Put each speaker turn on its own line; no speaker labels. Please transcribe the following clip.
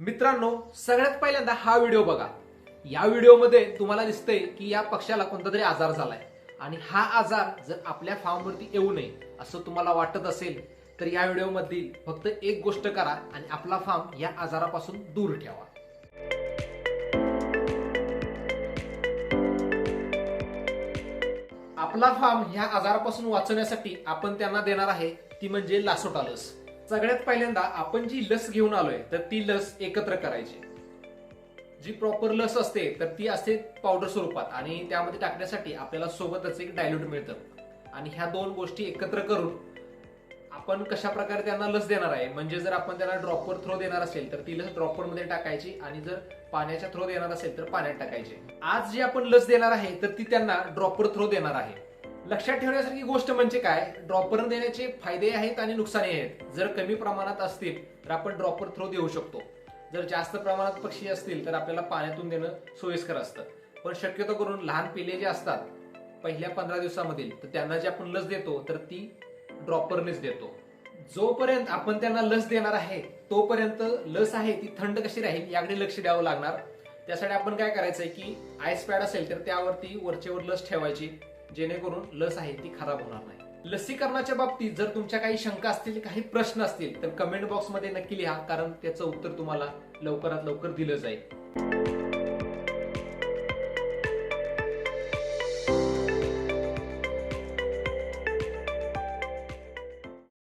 मित्रांनो, सगळ्यात पहिल्यांदा हा व्हिडिओ बघा। या व्हिडिओमध्ये तुम्हाला दिसतंय की या पक्ष्याला कोणता तरी आजार झालाय आणि हा आजार जर आपल्या फार्मवरती येऊ नये असं तुम्हाला वाटत असेल तर या व्हिडिओमध्ये फक्त एक गोष्ट करा आणि आपला फार्म या आजारापासून दूर ठेवा। आपला फार्म ह्या आजारापासून वाचवण्यासाठी आपण त्यांना देणार आहे ती म्हणजे लासोटा लस। सगळ्यात पहिल्यांदा आपण जी लस घेऊन आलोय तर ती लस एकत्र करायची। जी प्रॉपर लस असते तर ती असते पावडर स्वरूपात आणि त्यामध्ये टाकण्यासाठी आपल्याला सोबतच एक डायल्यूट मिळतं आणि ह्या दोन गोष्टी एकत्र करून आपण कशा प्रकारे त्यांना लस देणार आहे, म्हणजे जर आपण त्यांना ड्रॉपर थ्रो देणार असेल तर ती लस ड्रॉपर मध्ये टाकायची आणि जर पाण्याच्या थ्रो देणार असेल तर पाण्यात टाकायची। आज जी आपण लस देणार आहे तर ती त्यांना ड्रॉपर थ्रो देणार आहे। लक्षात ठेवण्यासारखी गोष्ट म्हणजे काय, ड्रॉपर देण्याचे फायदे आहेत आणि नुकसाने आहेत। जर कमी प्रमाणात असतील तर आपण ड्रॉपर थ्रो देऊ शकतो, जर जास्त प्रमाणात पक्षी असतील तर आपल्याला पाण्यातून देणं सोयीस्कर असतं। पण शक्यतो करून लहान पिल्ले जे असतात पहिल्या 15 दिवसामधील तर त्यांना जी आपण लस देतो तर ती ड्रॉपरनेच देतो। जोपर्यंत आपण त्यांना लस देणार आहे तोपर्यंत लस आहे ती थंड कशी राहील याकडे लक्ष द्यावं लागणार। त्यासाठी आपण काय करायचंय की आईस पॅड असेल तर त्यावरती वरचेवर लस ठेवायची, जेणेकरून लस आहे ती खराब होणार नाही। लसीकरणाच्या बाबतीत जर तुमच्या काही शंका असतील, काही प्रश्न असतील तर कमेंट बॉक्स मध्ये नक्की लिहा, कारण त्याचं उत्तर तुम्हाला लवकरात लवकर दिलं जाईल।